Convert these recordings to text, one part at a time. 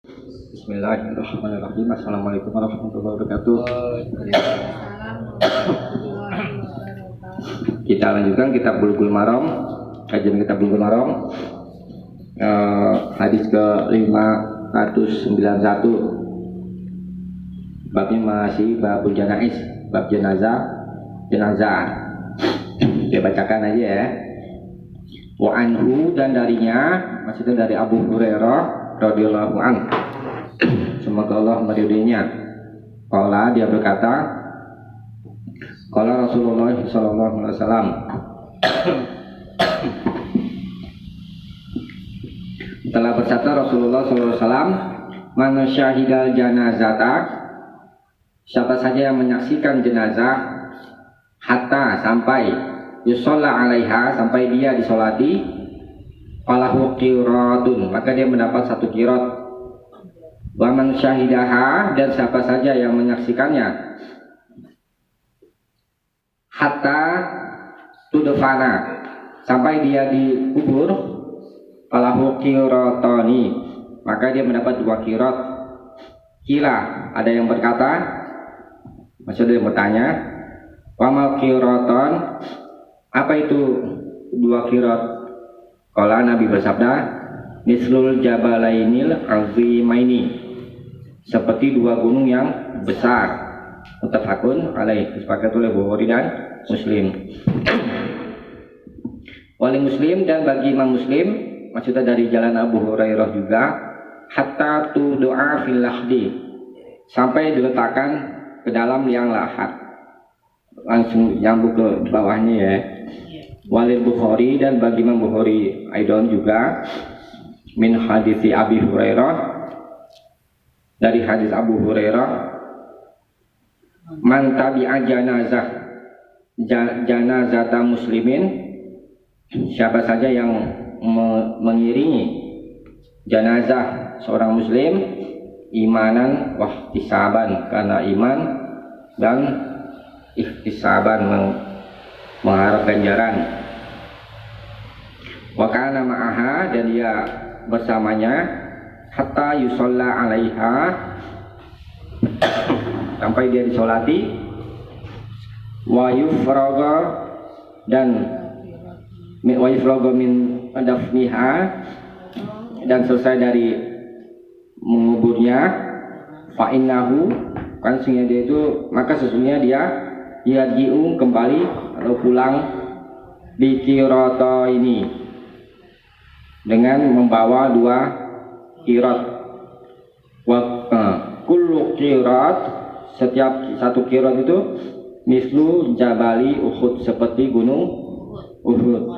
Bismillahirrahmanirrahim. Assalamualaikum warahmatullahi wabarakatuh. Kita lanjutkan kitab Bulughul Maram, kajian kitab Bulughul Maram, hadis ke 591. Babnya masih babul janaiz, bab jenazah. Kita bacakan aja ya. Wa anhu, dan darinya, maksudnya dari Abu Hurairah radhiyallahu anhu, semoga Allah meridhoinya. Qala, dia berkata, qala Rasulullah sallallahu alaihi wasallam, telah bersabda Rasulullah sallallahu alaihi wasallam, man syahidal janazata, siapa saja yang menyaksikan jenazah, hatta, sampai, yusalla alaiha, sampai dia disolati, falahu qiratun, maka dia mendapat satu qirat. Wa man syahidaha, dan siapa saja yang menyaksikannya, hatta tudfana, sampai dia dikubur, falahu qiratani, maka dia mendapat dua qirat. Kila, ada yang berkata, maksudnya yang bertanya, wa mal qiratan, apa itu dua qirat? Qala, Nabi bersabda, mislul jabalainil azimaini, seperti dua gunung yang besar. Muttafaqun alaih, disepakati oleh Bukhari dan Muslim. Wali Muslim, dan bagi Imam Muslim, maksudnya dari jalan Abu Hurairah juga, hatta tudu'a fil lahdi, sampai diletakkan ke dalam liang lahat. Langsung nyambung ke bawahnya ya. Walil Bukhari, dan bagi Imam Bukhari Aidon juga, min hadisi Abi Hurairah, dari hadis Abu Hurairah, man tabi'a janazata muslimin, siapa saja yang mengiringi jenazah seorang muslim, imanan wahtisaban, karena iman dan ihtisaban, mengharap ganjaran. Wa kana ma'aha, dan dia bersamanya, hatta yusalla alaiha, sampai dia disolati, wa yufraga, dan wa yufraga min dafniha, dan selesai dari menguburnya, fa innahu, kan sesungguhnya dia itu, maka sesungguhnya dia yarji'u, kembali atau pulang, bikirata ini, dengan membawa dua qirat. Wa kullu qirat, setiap satu qirat itu, mislu jabali Uhud, seperti gunung Uhud.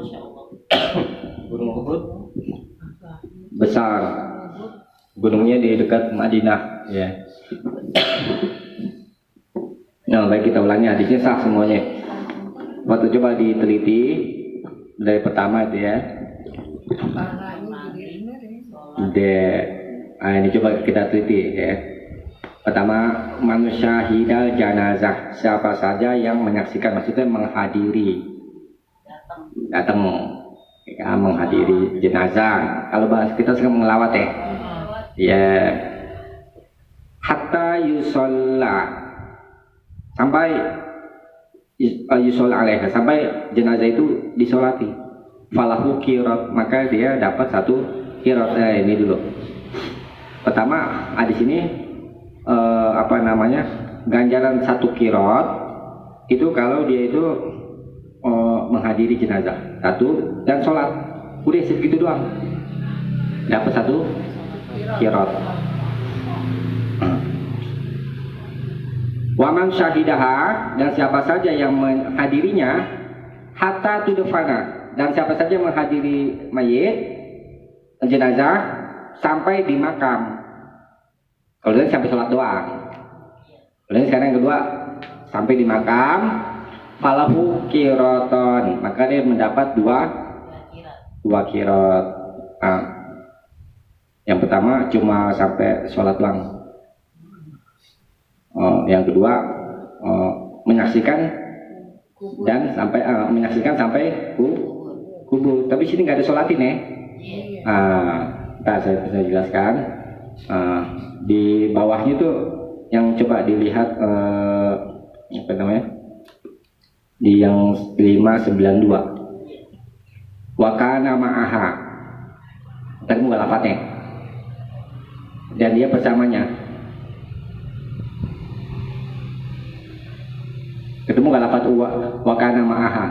Gunung Uhud besar, gunungnya di dekat Madinah ya. Nah, baik, kita ulangi, hadisnya sah semuanya. Waktu coba diteliti dari pertama itu ya. Ini coba kita teliti ya. Pertama, manusia hidal janazah, siapa saja yang menyaksikan, maksudnya menghadiri, datang ya, menghadiri jenazah. Kalau bahas kita sekarang mengelawat ya. Ya. Hatta yusalla, sampai yusolla alaiha, sampai jenazah itu disolati, falahu qirat, maka dia dapat satu qirat. Ini dulu. Pertama, di sini ganjaran satu qirat itu kalau dia itu menghadiri jenazah satu dan sholat, udah segitu doang, dapat satu qirat. Waman syahidaha, dan siapa saja yang menghadirinya, hatta tudfana, dan siapa saja yang menghadiri mayit jenazah sampai di makam. Kalau ini sampai sholat doang. Kalau ini sekarang yang kedua, sampai di makam, falahu qiraton, maka dia mendapat dua qirat. Yang pertama cuma sampai sholat doang. Yang kedua menyaksikan dan sampai kubur. Tapi sini nggak ada sholatin ya. Saya jelaskan. Di bawahnya tuh yang coba dilihat apa namanya, di yang 592 wakana ma'aha, ketemu gak lafadznya, dan dia bersamanya, ketemu gak lafadz wakana ma'aha?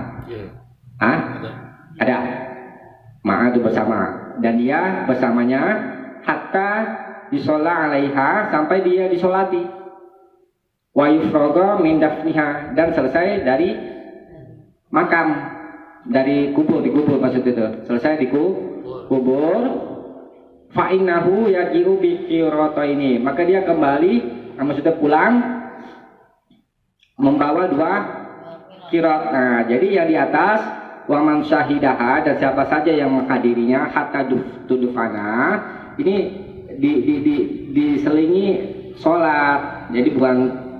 Ada ma'a itu bersama, dan dia bersamanya hatta disolat alaiha, sampai dia disolati, wa yufrogo min dafniha, dan selesai dari makam, dari kubur, dikubur maksud itu, selesai dikubur. Fa innahu yaji'u bi qirataini, maka dia kembali, maksudnya pulang membawa 2 qirat. Nah, jadi yang di atas wa man syahidaha, dan siapa saja yang menghadirinya, hatta tudufana, ini diselingi sholat. Jadi bukan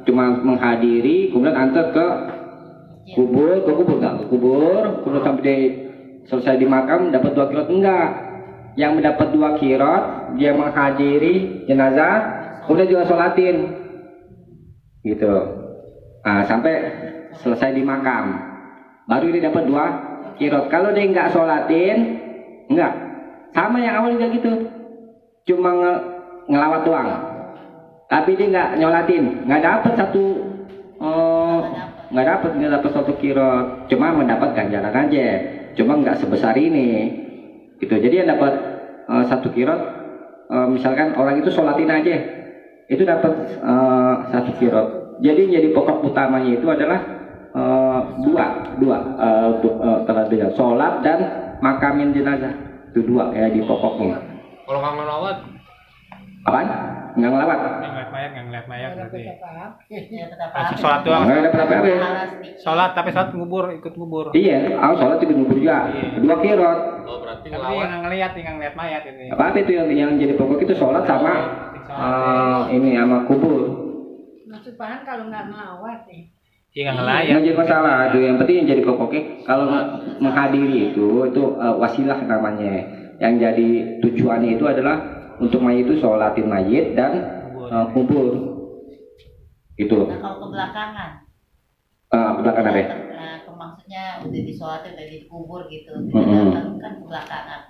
cuma menghadiri kemudian antar ke kubur kemudian sampai selesai di makam dapat 2 qirat, enggak. Yang mendapat 2 qirat dia menghadiri jenazah kemudian juga sholatin gitu, sampai selesai di makam baru ini dapat 2 qirat. Kalau dia enggak sholatin, enggak, sama yang awal juga gitu, cuma ngelawat doang, tapi dia nggak nyolatin, nggak dapat satu qirat, cuma mendapat ganjaran aja, cuma nggak sebesar ini gitu. Jadi yang dapat 1 qirat, misalkan orang itu sholatin aja, itu dapat 1 qirat. Jadi pokok utamanya itu adalah dua terlebih sholat dan makamin jenazah, itu 2 ya di pokoknya. Kalau nggak ngelawat, apaan? Nggak ngelawat? Nggak ngeliat mayat berarti. Langsung Sholat doang. Nggak dapat apa-apa. Sholat tapi sholat ngubur, ikut ngubur. Iya, sholat itu ngubur juga. 2 qirat. Oh berarti ngelawat. Nggak ngeliat mayat ini. Apa itu yang jadi pokok itu sholat sama ini sama kubur. Maksud Pahan kalau nggak ngelawat nih. Iya nggak ngelayat. Nggak jadi masalah. Itu yang penting yang jadi pokoknya kalau menghadiri itu wasilah namanya. Yang jadi tujuannya itu adalah untuk mayit itu sholatin mayit dan kubur. Itu. Nah kalau kebelakangan? Kebelakangan apa? Maksudnya udah disolatin, udah dikubur gitu. Kan kebelakangan.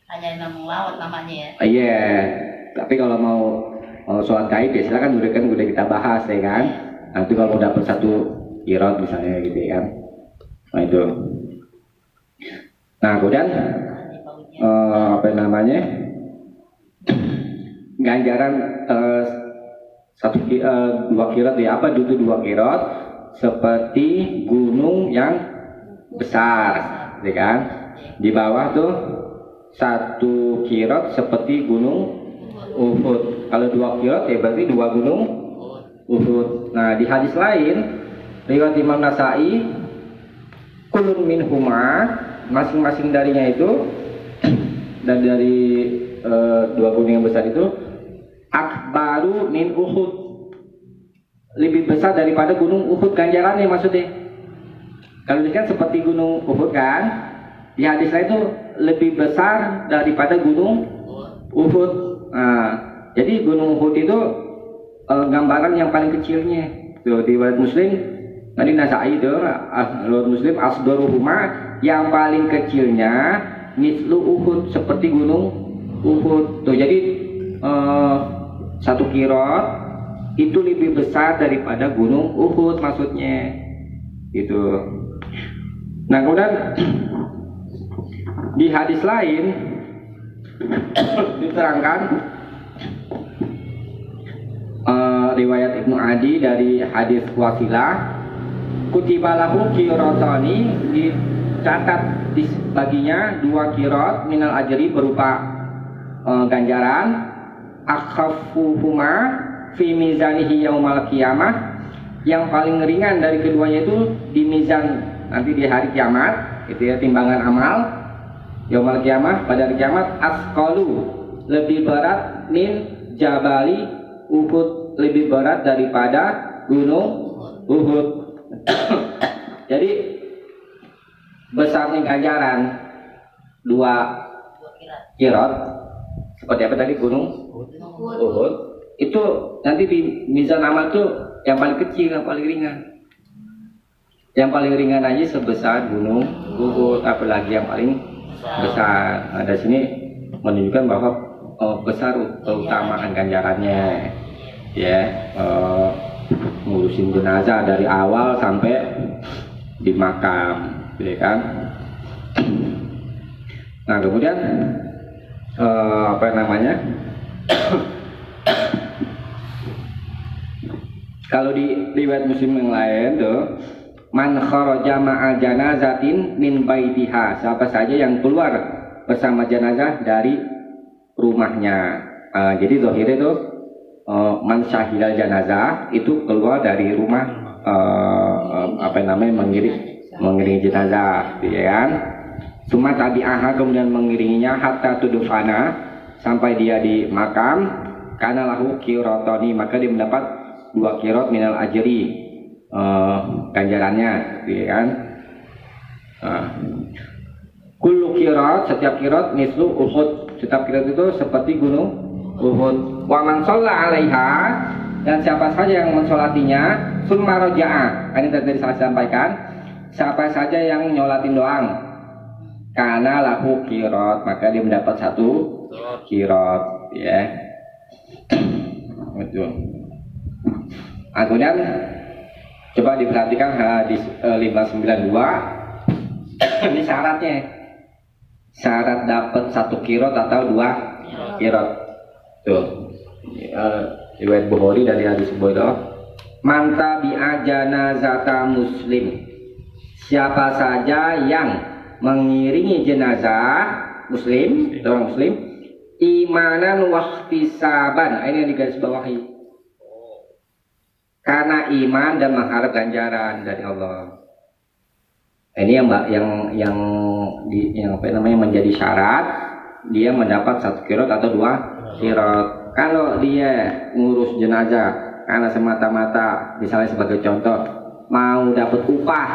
Hanya yang melawat namanya ya. Iya. Tapi kalau mau sholat gaib ya silakan, udah kita bahas ya kan. Nanti kalau mau dapat 1 qirat misalnya gitu ya kan. Nah itu. Nah kemudian apa namanya, ganjaran 2 qirat ya, apa itu 2 qirat seperti gunung yang besar ya kan. Di bawah tuh 1 qirat seperti gunung Uhud. Kalau 2 qirat ya berarti 2 gunung Uhud. Nah di hadis lain riwayat Imam Nasai, kulun minhuma, masing-masing darinya itu, dan dari 2 gunung yang besar itu, akbaru min Uhud, lebih besar daripada gunung Uhud ganjarannya maksudnya. Kalau ini kan seperti gunung Uhud kan, di hadis lain itu lebih besar daripada gunung Uhud. Nah, jadi gunung Uhud itu gambaran yang paling kecilnya. Tuh, di riwayat Muslim, tadi Nasai itu, riwayat Muslim asbaruhuma, yang paling kecilnya mislu Uhud, seperti gunung Uhud. Tuh, jadi 1 qirat itu lebih besar daripada gunung Uhud maksudnya. Gitu. Nah, kemudian di hadis lain diterangkan riwayat Ibnu Adi dari hadis Wasilah, kutibalahu qiratani, dicatat di baginya 2 qirat minal ajri berupa ganjaran, akhaffuhuma fi mizanihi yaumal qiyamah, yang paling ringan dari keduanya itu di mizan nanti di hari kiamat, itu ya, timbangan amal yaumal qiyamah, pada hari kiamat, asqalu, lebih berat, min jabali Uhud, lebih berat daripada gunung Uhud. Jadi besarnya ganjaran 2 qirat Seperti apa tadi gunung Uhud. Uhud. Itu nanti di mizan amal tuh yang paling kecil, yang paling ringan. Yang paling ringan aja sebesar gunung Uhud, apalagi yang paling besar. Nah, dari sini menunjukkan bahwa besar keutamaan ganjarannya, ya, ngurusin jenazah dari awal sampai di makam, ya kan. Nah kemudian apa namanya? Kalau di riwayat Muslim yang lain tuh, man kharaja ma'a janazatin min baitiha, siapa saja yang keluar bersama jenazah dari rumahnya. Jadi zahirnya itu man syahidal janazah itu keluar dari rumah, apa namanya, mengiringi jenazah, ya kan? Cuma tabi'aha, kemudian mengiringinya hatta tudufana, sampai dia di makam, karena lahu qiratani, maka dia mendapat 2 qirat minal ajri, ganjarannya, ya kan? Kullu qirat, setiap qirat mislu Uhud, setiap qirat itu seperti gunung Uhud. Wa man shalla 'alaiha, dan siapa saja yang mensolatinya, summa raja'a, ini tadi saya sampaikan, siapa saja yang nyolatin doang, karena lahu qirat, maka dia mendapat 1 qirat, ya. Betul. Kemudian coba diperhatikan hadis 592. Ini syaratnya. Syarat dapat 1 qirat atau 2 qirat. Tuh. Riwayat Bukhari dari hadis Bukhari. Man tabi'a janazata muslim. Siapa saja yang mengiringi jenazah muslim, orang muslim, imanan wahtisaban. Ini yang digarisbawahi. Karena iman dan mengharap ganjaran dari Allah. Ini yang apa namanya, menjadi syarat dia mendapat 1 qirat atau 2 qirat. Kalau dia ngurus jenazah karena semata-mata, misalnya sebagai contoh, mau dapat upah,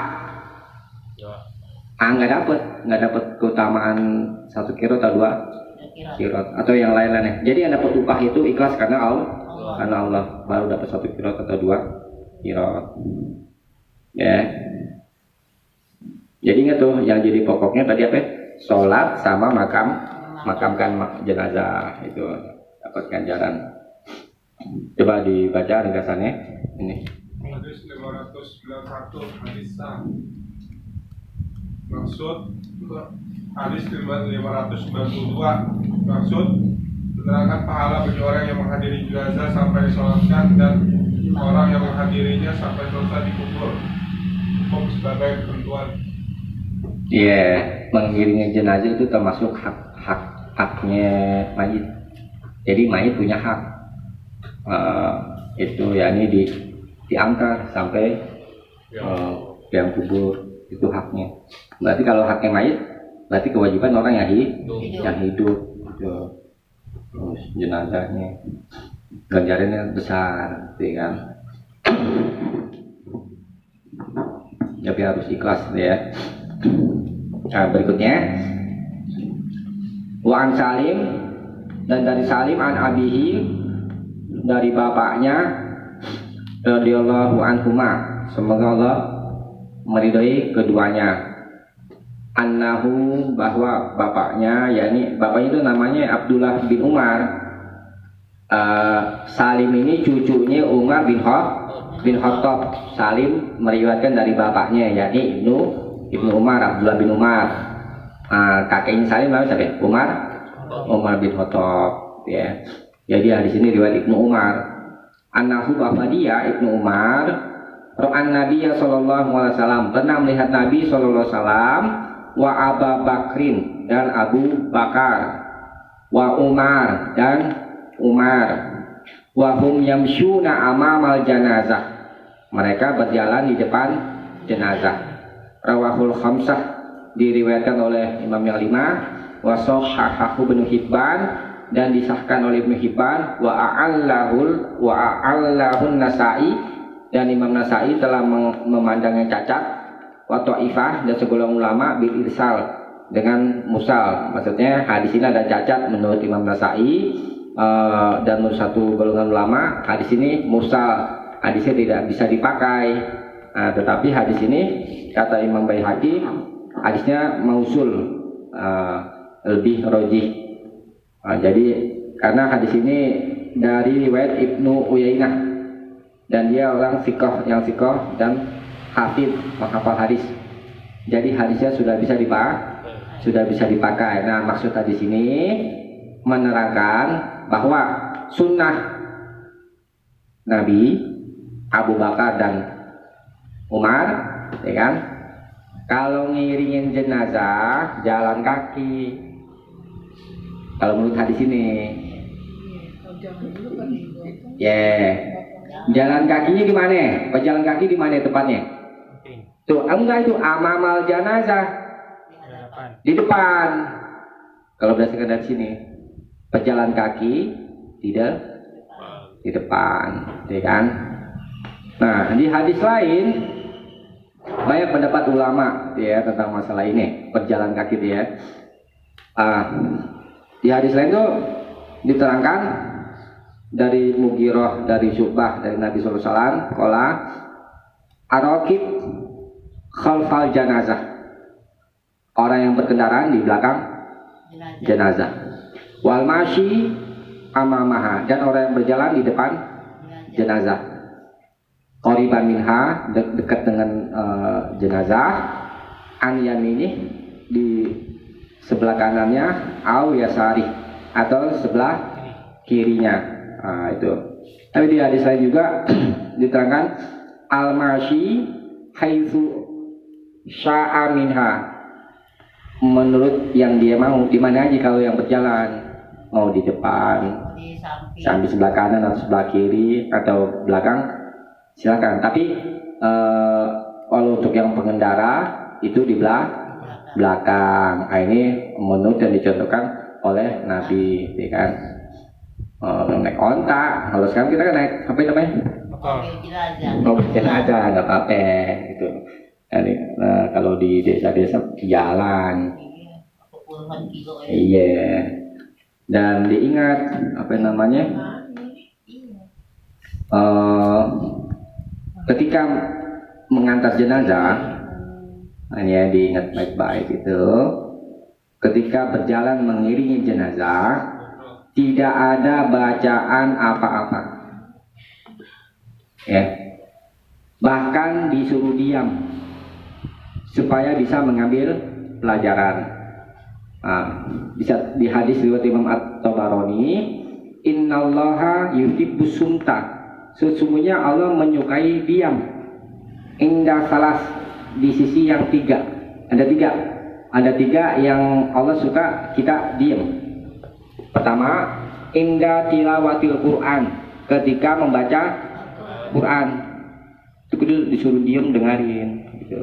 nggak dapat keutamaan 1 qirat atau 2 qirat atau yang lain-lainnya. Jadi yang dapat upah itu ikhlas karena Allah, baru dapat 1 qirat atau 2 qirat. Ya. Jadi ingat tuh, yang jadi pokoknya tadi apa? Sholat sama makamkan jenazah, itu dapat ganjaran. Coba dibaca ringkasannya ini. Hadis 591 hadis sah. Maksud hadis 592, maksud menerangkan pahala bagi orang yang menghadiri jenazah sampai disolatkan dan orang yang menghadirinya sampai selesai dikubur. Hukum sebagai ketentuan. Iya, mengiringi jenazah itu termasuk haknya mayit. Jadi mayit punya hak, itu ya, ini diangkat sampai yang kubur, itu haknya. Berarti kalau haknya mayit, berarti kewajiban orang yang hidup. Gitu. Terus jenazahnya ganjarannya besar, gitu kan? Tapi harus ikhlas, ya. Nah, berikutnya, wa an Salim, dan dari Salim an abihi, dari bapaknya, radhiyallahu anhuma, semoga Allah meridhai keduanya, annahu, bahwa bapaknya, yakni bapaknya itu namanya Abdullah bin Umar. Salim ini cucunya Umar bin Khattab. Salim meriwayatkan dari bapaknya, yakni Ibnu Umar, Abdullah bin Umar. Kakeknya Salim namanya siapa? Umar bin Khattab, ya. Jadi di sini riwayat Ibnu Umar. Annahu, bahwa dia Ibnu Umar, ra'an Nabiya sallallahu alaihi wasallam, pernah melihat Nabi sallallahu alaihi wasallam, wa Abu Bakrin, dan Abu Bakar, wa Umar, dan Umar, wa hum yamshuna amamal janazah, mereka berjalan di depan jenazah. Rawahul khamsah, diriwayatkan oleh Imam yang 5, wa sahhahahu Ibnu Hibban, dan disahkan oleh Ibnu Hibban, wa a'allahun Nasa'i, dan Imam Nasa'i telah memandangnya cacat, wa ta'ifah, dan segolongan ulama bil irsal, dengan mursal. Maksudnya hadis ini ada cacat menurut Imam Nasai dan menurut satu golongan ulama hadis ini mursal, hadisnya tidak bisa dipakai. Tetapi hadis ini kata Imam Baihaqi hadisnya mausul, lebih rojih. Jadi karena hadis ini dari riwayat Ibnu Uyainah dan dia orang sikoh yang sikoh dan hafid, menghafal hadis. Jadi hadisnya sudah bisa dipakai. Nah, maksud hadis ini menerangkan bahwa sunnah Nabi Abu Bakar dan Umar, ya kan? Kalau ngiringin jenazah jalan kaki. Kalau menurut hadis ini, jalan kakinya di mana? Pejalan kaki di mana tepatnya? Tuh, enggak itu amamal jenazah di depan. Kalau berdasarkan dari sini, pejalan kaki tidak di depan, ya kan? Nah, di hadis lain banyak pendapat ulama ya tentang masalah ini, pejalan kaki dia. Di hadis lain tuh diterangkan dari Mughirah, dari Syu'bah, dari Nabi sallallahu alaihi wasallam, qala ar-raqib khalfal janazah. Orang yang berkendaraan di belakang jenazah. Wal masyi amamaha, dan orang yang berjalan di depan jenazah. Qoriban minha, dekat dengan jenazah. An yamini, di sebelah kanannya, au yasari, atau sebelah kirinya. Itu. Tapi di hadis lain juga diterangkan al-masyi haitsu sya'a minha, menurut yang dia mau. Di mana aja kalau yang berjalan, mau di depan, sambil sebelah kanan atau sebelah kiri atau belakang, silakan. Tapi kalau untuk yang pengendara itu di belakang. Ini menurut yang dicontohkan oleh Nabi, ya kan? Naik onta. Kalau sekarang kita kan naik apa namanya? Mobil jenazah, nggak apa-apa gitu. Jadi, kalau di desa-desa jalan. Iya. Dan diingat apa namanya? Ketika mengantar jenazah, ini ya diingat baik-baik itu. Ketika berjalan mengiringi jenazah, tidak ada bacaan apa-apa. Ya. Bahkan disuruh diam supaya bisa mengambil pelajaran. Bisa di hadis riwayat Imam At-Tabarani, innallaha yuhibbus sumta, sesungguhnya Allah menyukai diam. Indah salas, di sisi yang tiga. Ada tiga yang Allah suka kita diam. Pertama, indah tilawatil Quran, ketika membaca Quran itu disuruh diam dengarin gitu.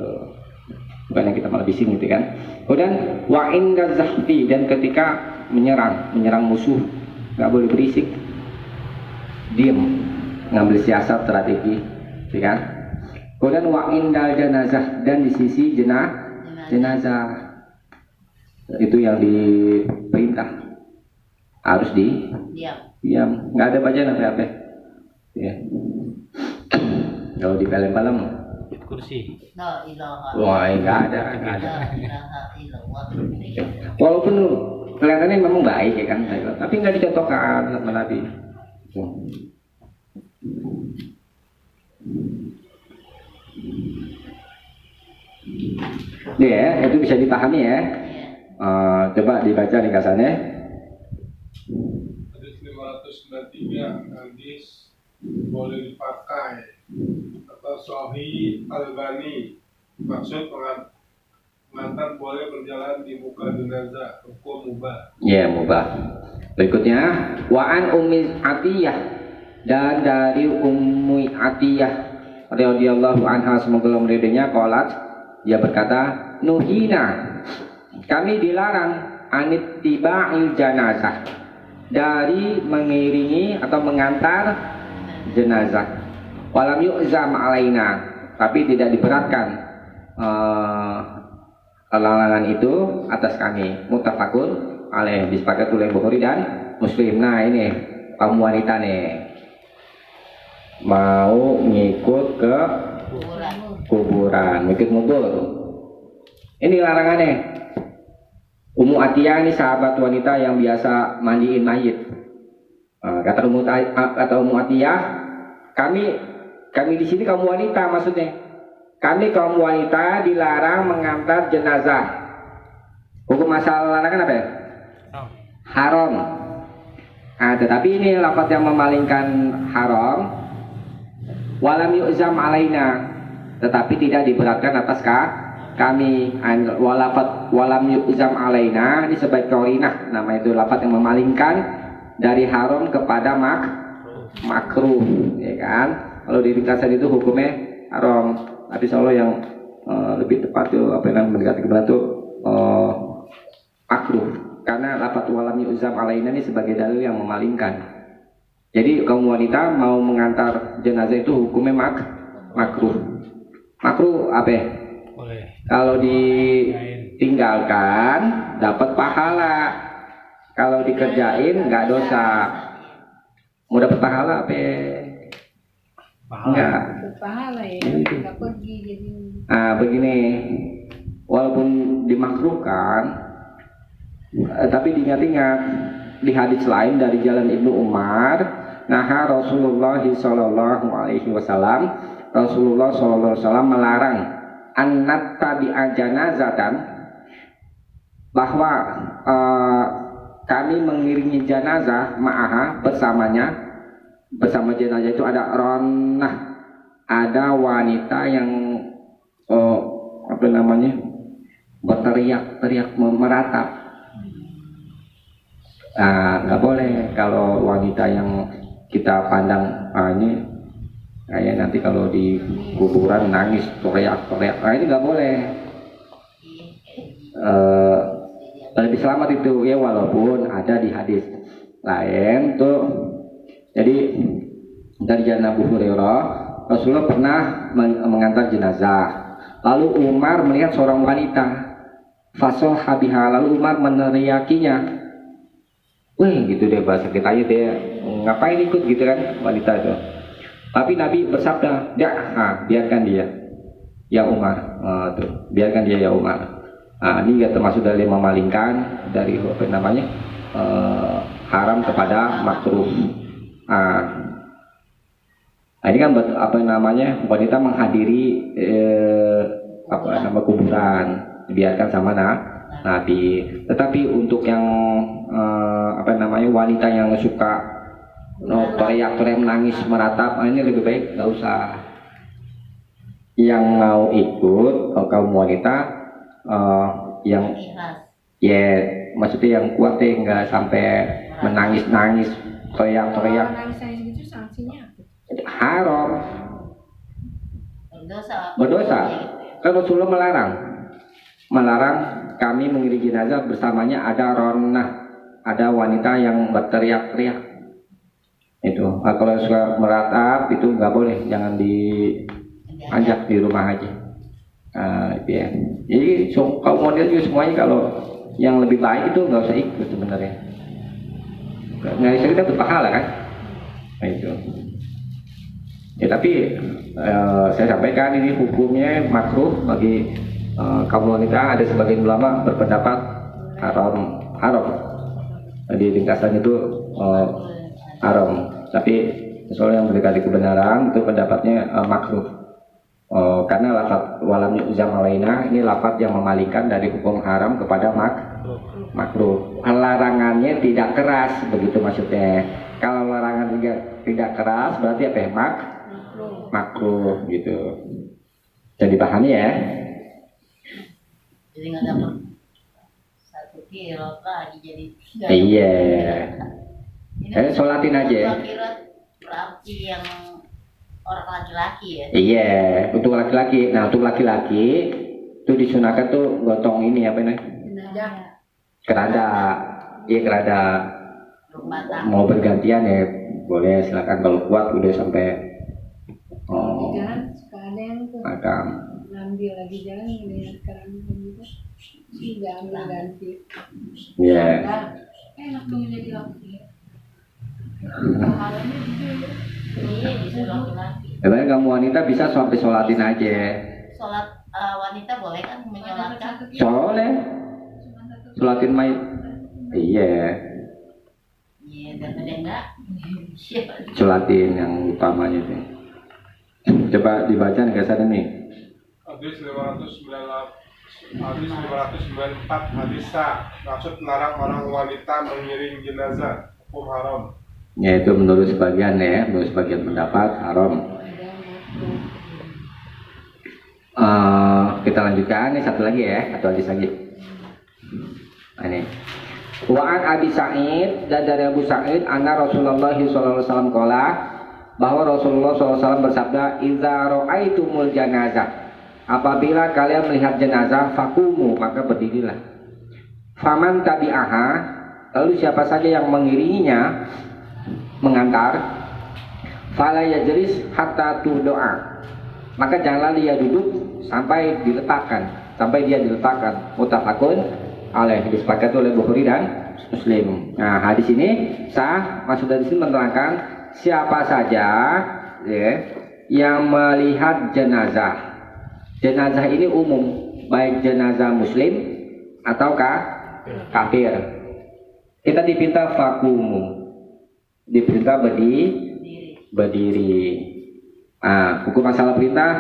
Bukan yang kita malah bising gitu kan. Kemudian wa inda zahfi, dan ketika menyerang musuh nggak boleh berisik, diam, ngambil siasat strategi, gitu kan. Kemudian wa inda janazah, dan di sisi jenazah itu yang diperintah harus diam, nggak ada bacaan apa-apa. Ya. Kalau di film-film kursi. Wah, nggak ada. Walaupun kelihatannya memang baik ya kan, tapi nggak dicontohkan sama Nabi. Ya, itu bisa dipahami ya. Coba dibaca ringkasannya. Hadis 593, hadis boleh dipakai atau Sahih Al-Albani, maksud pengantar boleh berjalan di muka jenazah, hukum mubah. Ya, mubah. Berikutnya, wa'an Ummi Atiyah, dan dari Ummi Atiyah radhiyallahu anha, semoga Allah meridainya, qalat, dia berkata, nuhina, kami dilarang anit tiba'il janazah, dari mengiringi atau mengantar jenazah. Walam yu'zam alaina, tapi tidak diberatkan larangan itu atas kami. Muttafaqun alaih, disepakati oleh Bukhari dan Muslim. Nah ini kaum wanita nih mau ngikut ke kuburan, ngikut ngubur. Ini larangannya. Ummu Atiyah ini sahabat wanita yang biasa mandiin mayit. Kata Ummu Atiyah, kami di sini kaum wanita, maksudnya kami kaum wanita dilarang mengantar jenazah. Hukum masalah larangan apa ya? Haram. Tetapi ini lafaz yang memalingkan haram. Walam yu'zam alaina, tetapi tidak diberatkan atas kami. Walam yu'zam alaina ini sebagai qarinah, nama itu lafaz yang memalingkan dari haram kepada makruh, ya kan? Kalau di ringkasan itu hukumnya haram, tapi insyaallah yang lebih tepat itu apa yang mendekati kebenaran itu makruh, karena lafaz walam yu'zam alaina ini sebagai dalil yang memalingkan. Jadi kaum wanita mau mengantar jenazah itu hukumnya makruh. Makruh apa ya? Boleh. Kalau ditinggalkan dapat pahala. Kalau dikerjain nggak dosa. Mau dapat pahala apa ya? Enggak. Pahala ya, nggak pergi jadi. Begini, walaupun dimakruhkan, tapi diingat-ingat di hadis lain dari jalan Ibnu Umar, naha Rasulullah sallallahu alaihi wasallam, Rasulullah sallallahu alaihi wasallam melarang an tabi'a janazatan, bahwa kami mengiringi jenazah ma'aha, bersama jenazah itu ada ronah, ada wanita yang berteriak-teriak meratap. Nggak boleh kalau wanita yang kita pandang ini kayak nanti kalau di kuburan nangis teriak-teriak, ini nggak boleh. Lebih selamat itu ya, walaupun ada di hadis lain tuh. Jadi dari jalan Abu Hurairah, Rasulullah pernah mengantar jenazah, lalu Umar melihat seorang wanita, fasol habiha, lalu Umar meneriakinya. Wih, gitu deh bahasa kita aja deh, ngapain ikut gitu kan wanita itu. Tapi Nabi bersabda, biarkan dia, ya Umar. Tuh, biarkan dia ya Umar. Ini ya termasuk dari memalingkan dari haram kepada makruh. Ini kan wanita menghadiri kuburan, dibiarkan sama Nabi. Tetapi untuk yang wanita yang suka teriak-teriak menangis meratap, ini lebih baik nggak usah. Yang mau ikut kaum wanita yang maksudnya yang kuat nggak sampai menangis teriak-teriak. Nangis gitu sanksinya Haram, berdosa. Kan Rasulullah melarang kami mengiringi jenazah, bersamanya ada ronah, ada wanita yang berteriak-teriak. Itu kalau suka meratap itu nggak boleh, jangan diajak di rumah aja. Itu ya. Jadi kaum model juga semuanya kalau yang lebih baik itu nggak usah ikut sebenarnya. Nggak bisa kita berpahala kan? Itu. Ya tapi saya sampaikan ini hukumnya makruh bagi kaum wanita. Ada sebagian ulama berpendapat haram. Di ringkasan itu haram. Tapi soal yang mendekati kebenaran itu pendapatnya makruh. Karena lafaz walam yu'zam alaina ini lafaz yang memalingkan dari hukum haram kepada makruh. Larangannya tidak keras, begitu maksudnya. Kalau larangan tidak keras berarti apa ya? Makruh gitu. Jadi dipahami ya. Jadi nggak dapat 1 kilo lagi jadi. Iya. Sholatin aja. Kira berarti yang orang laki-laki ya. Iya, untuk laki-laki. Nah, untuk laki-laki itu disunahkan tuh gotong ini apa namanya? Kerada. Iya, kerada. Mau bergantian ya boleh, silakan. Kalau kuat udah sampai jalan suka ada yang tuh agam. ngambil lagi jalan ngelihat keranda gitu. Tidak ambil ganti. Ya. Enak dong jadi laki. Pahalanya juga. Iya, disuruh laki-laki. Sebenarnya kamu wanita bisa sampai sholatin aja. Sholat wanita boleh kan menyolatkan? Soleh, sholatin mayit. Iya, Iya, daripada enggak. sholatin yang utamanya itu. Coba dibaca nih kesan ini. Hadis 598, hadis 594, hadis sa, maksud melarang orang wanita mengiring jenazah, hukum haram. Ya itu menurut sebagian ya, menurut sebagian pendapat haram. Kita lanjutkan, ini satu lagi ya, satu hadis lagi. Nah, ini. Wa'an Abi Sa'id, dan dari Abu Sa'id, anna Rasulullah SAW qala, bahwa Rasulullah SAW bersabda, "Idza ra'aitumul janazah." Apabila kalian melihat jenazah, fakumu, maka berdirilah. Faman tabi'aha, lalu siapa saja yang mengiringinya, mengantar, fala yajlis hatta tudoa, maka janganlah dia duduk sampai dia diletakkan. Muttafaqun alaih, disepakati oleh Bukhari dan Muslim. Nah, hadis ini sah. Maksud dari sini menerangkan siapa saja ya, yang melihat jenazah. Jenazah ini umum, baik jenazah muslim ataukah kafir. Kita diperintah fakumu, diperintah berdiri. Nah, hukum masalah perintah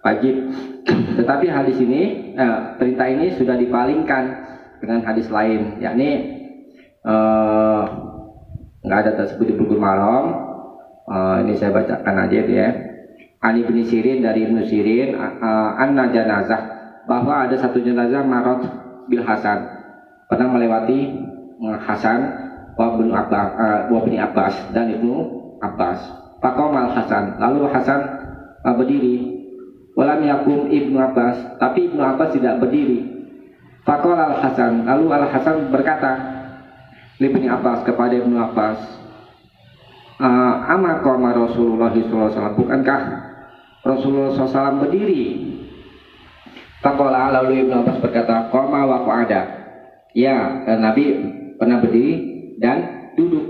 wajib. Tetapi hadis ini, perintah ini sudah dipalingkan dengan hadis lain, yakni nggak ada tersebut di buku malam. Ini saya bacakan aja ya. Ani bin Sirin, dari Ibnu Sirin, anna janazah, bahwa ada satu jenazah marot bil Hasan, pernah melewati Hasan wa bin Abbas dan Ibnu Abbas. Faqamal Hasan, lalu Hasan berdiri. Walam yakum Ibnu Abbas, tapi Ibnu Abbas tidak berdiri. Faqala Al Hasan, lalu Al Hasan berkata li Ibnu Abbas, kepada Ibnu Abbas, ama qama Rasulullah SAW, bukankah Rasulullah SAW berdiri? Faqala, lalu Ibnu Abbas berkata, qama wa qa'ada, ya, Nabi pernah berdiri dan duduk.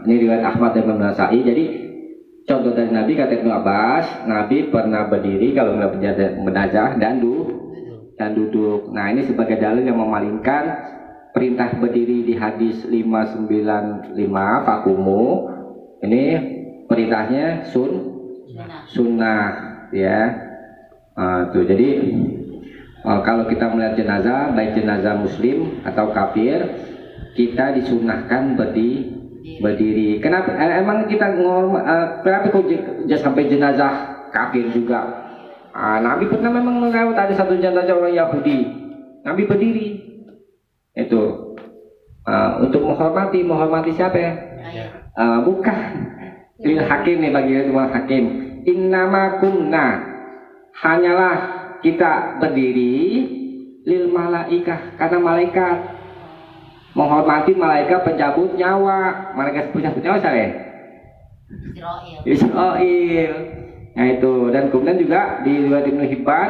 Ini riwayat Ahmad dan Imam Nasa'i. Jadi contoh dari Nabi, kata Ibnu Abbas, Nabi pernah berdiri kalau melihat jenazah dan duduk. Nah, ini sebagai dalil yang memalingkan perintah berdiri di hadis 595 fakumu. Ini perintahnya sunnah ya. Tuh, jadi kalau kita melihat jenazah, baik jenazah muslim atau kafir, kita disunahkan berdiri. Kenapa? Emang kita kenapa kok sampai jenazah kafir juga? Nabi pernah memang melewat ada satu jenazah orang Yahudi, Nabi berdiri. Itu untuk menghormati siapa ya? Bukan lil hakim nih, bagi semua hakim. Innama kunna, hanyalah kita berdiri lil malaikah, karena malaikat, menghormati malaikat pencabut nyawa. Malaikat pencabut nyawa saya Israel. Nah itu, dan kemudian juga di riwayat Ibnu Hibban,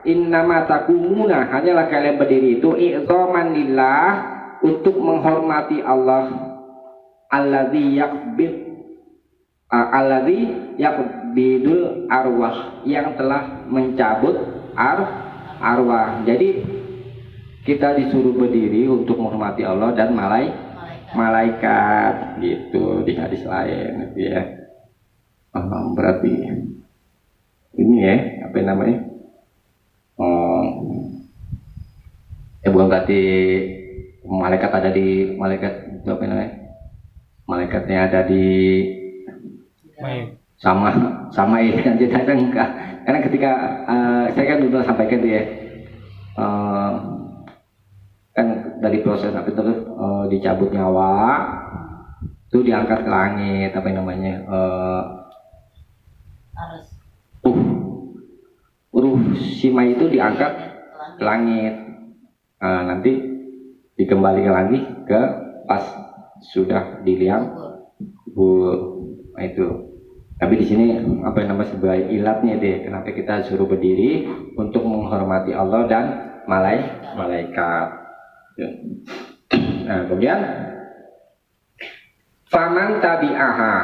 innama takumuna, hanyalah kalian berdiri itu i'zaman lillah, untuk menghormati Allah, alladzi yaqbidul arwah, yang telah mencabut arwah. Jadi kita disuruh berdiri untuk menghormati Allah dan malaikat gitu di hadis lain gitu ya. Berarti ini ya, apa namanya? Bukan berarti malaikat ada di malaikat itu, apa namanya? Malaikatnya ada di sama ini aja, saya enggak. Karena ketika saya kan dulu sampaikan tuh ya, kan dari proses apa itu dicabut nyawa, itu diangkat ke langit, apa namanya? Ruh sima itu diangkat ke langit, nanti dikembalikan lagi ke pas sudah diliang kubur. Nah itu. Tapi di sini apa yang namanya sebagai ilatnya deh, kenapa kita suruh berdiri untuk menghormati Allah dan malaikat. Ya. Nah, kemudian faman tabi'aha.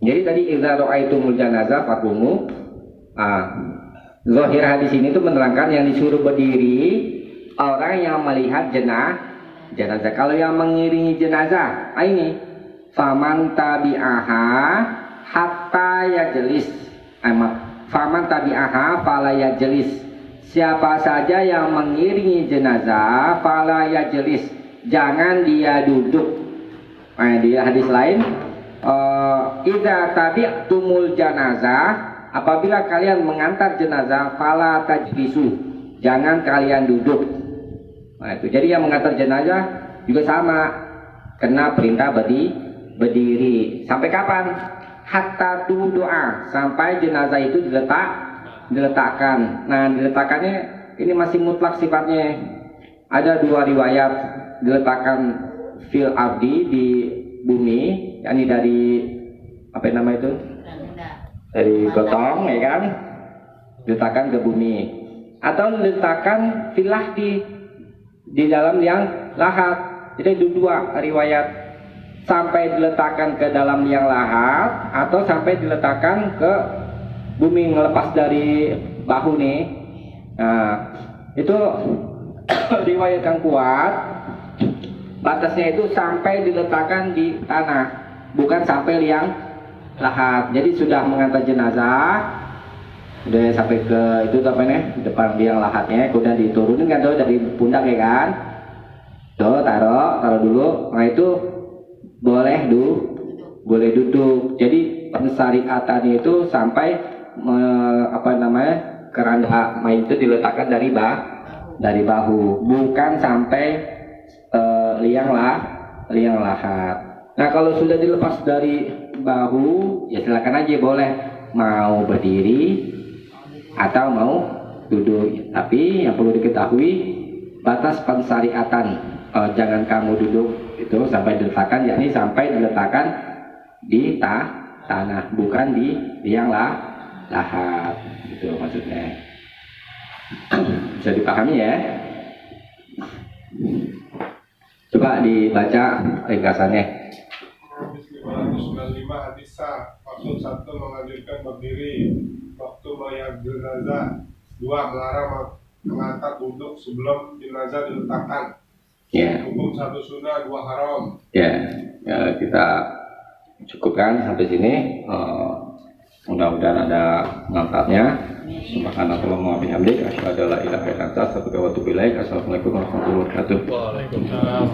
Jadi tadi idza ra'aitumul janazah faqumu. Zahir hadis ini tuh menerangkan yang disuruh berdiri orang yang melihat jenazah. Kalau yang mengiringi jenazah, ini faman tabi'aha hatta yajlis. Faman tabi'aha fala yajlis. Siapa saja yang mengiringi jenazah fala yajlis, jangan dia duduk. Di hadis lain, idza tabi'tumul janazah, apabila kalian mengantar jenazah fala tajlisu, jangan kalian duduk. Nah, itu jadi yang mengantar jenazah juga sama, kena perintah berdiri. Sampai kapan? Hatta doa, sampai jenazah itu diletakkan. Nah, diletakkannya ini masih mutlak sifatnya. Ada dua riwayat, diletakkan fil ardi, di bumi, yakni dari apa nama itu? Dari gotong, ya kan? Diletakkan ke bumi. Atau diletakkan fil lahdi, di dalam yang lahat. Jadi dua riwayat, sampai diletakkan ke dalam liang lahat atau sampai diletakkan ke bumi, ngelepas dari bahu nih. Nah, itu riwayat yang kuat. Batasnya itu sampai diletakkan di tanah, bukan sampai liang lahat. Jadi sudah mengantar jenazah, udah sampai ke itu apa nih, depan liang lahatnya, kemudian diturunin kan tuh dari pundak, ya kan? Tuh taruh dulu. Nah, itu boleh duduk. Jadi pensyariatannya itu sampai keranda mayit itu diletakkan dari bahu, bukan sampai liang lahat. Nah, kalau sudah dilepas dari bahu, ya silakan aja, boleh mau berdiri atau mau duduk. Tapi yang perlu diketahui, batas pensyariatan, jangan kamu duduk itu sampai diletakkan, yakni sampai diletakkan di tanah, bukan di liang lahat. Itu maksudnya. Bisa dipahami ya? Coba dibaca ringkasannya. Hadis 595 hadis sah. Maksud 1, menganjurkan berdiri waktu mayat jenazah. 2, melarang mengangkat duduk sebelum jenazah diletakkan. Ya. Hukum 1 sunnah, 2 haram. Ya, kita cukupkan sampai sini. Mudah-mudahan ada manfaatnya. Subhanallah wa bihamdihi, asyhadu an la ilaha illa anta, astaghfiruka wa atubu ilaik. Assalamualaikum warahmatullahi wabarakatuh. Waalaikumsalam.